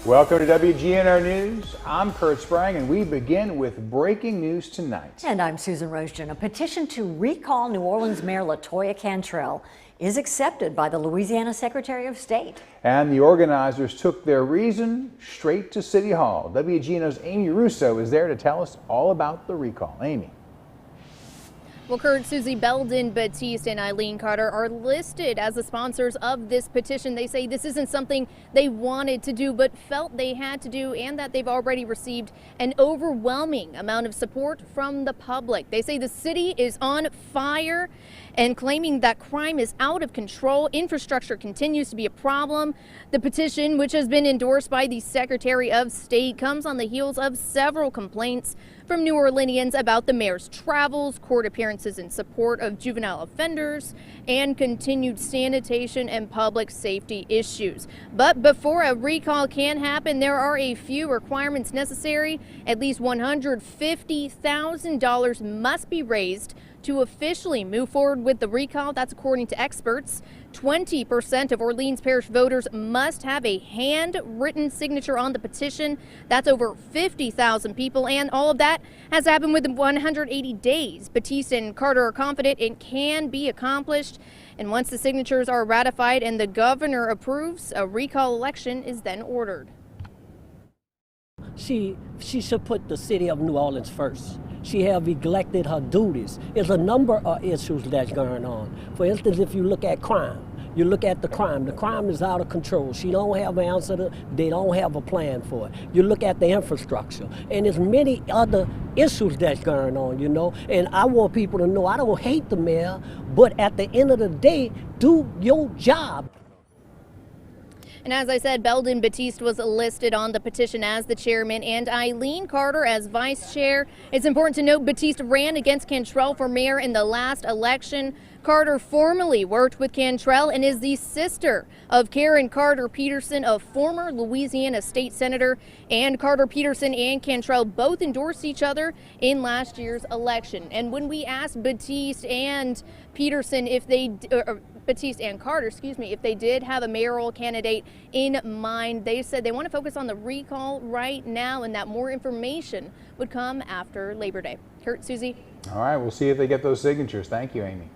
Welcome to WGNR News. I'm Kurt Sprang, and we begin with breaking news tonight. And I'm Susan Rosen. A petition to recall New Orleans Mayor LaToya Cantrell is accepted by the Louisiana Secretary of State. And the organizers took their reason straight to City Hall. WGNR's Amy Russo is there to tell us all about the recall. Amy. Well, Kurt, Susie, Belden Batiste and Eileen Carter are listed as the sponsors of this petition. They say this isn't something they wanted to do, but felt they had to do, and that they've already received an overwhelming amount of support from the public. They say the city is on fire and claiming that crime is out of control. Infrastructure continues to be a problem. The petition, which has been endorsed by the Secretary of State, comes on the heels of several complaints from New Orleanians about the mayor's travels, court appearances in support of juvenile offenders, and continued sanitation and public safety issues. But before a recall can happen, there are a few requirements necessary. At least $150,000 must be raised to officially move forward with the recall. That's according to experts. 20% of Orleans Parish voters must have a handwritten signature on the petition. That's over 50,000 people, and all of that has happened within 180 days. Batiste and Carter are confident it can be accomplished, and once the signatures are ratified and the governor approves, a recall election is then ordered. She should put the city of New Orleans first. She have neglected her duties. There's a number of issues that's going on. For instance, if you look at crime, you look at the crime is out of control. She don't have an answer, they don't have a plan for it. You look at the infrastructure, and there's many other issues that's going on, you know. And I want people to know I don't hate the mayor, but at the end of the day, do your job. And as I said, Belden Batiste was listed on the petition as the chairman and Eileen Carter as vice chair. It's important to note Batiste ran against Cantrell for mayor in the last election. Carter formerly worked with Cantrell and is the sister of Karen Carter Peterson, a former Louisiana state senator. And Carter Peterson and Cantrell both endorsed each other in last year's election. And when we asked Batiste and Peterson if they, Batiste and Carter, if they did have a mayoral candidate in mind, they said they want to focus on the recall right now and that more information would come after Labor Day. Kurt, Susie. All right, we'll see if they get those signatures. Thank you, Amy.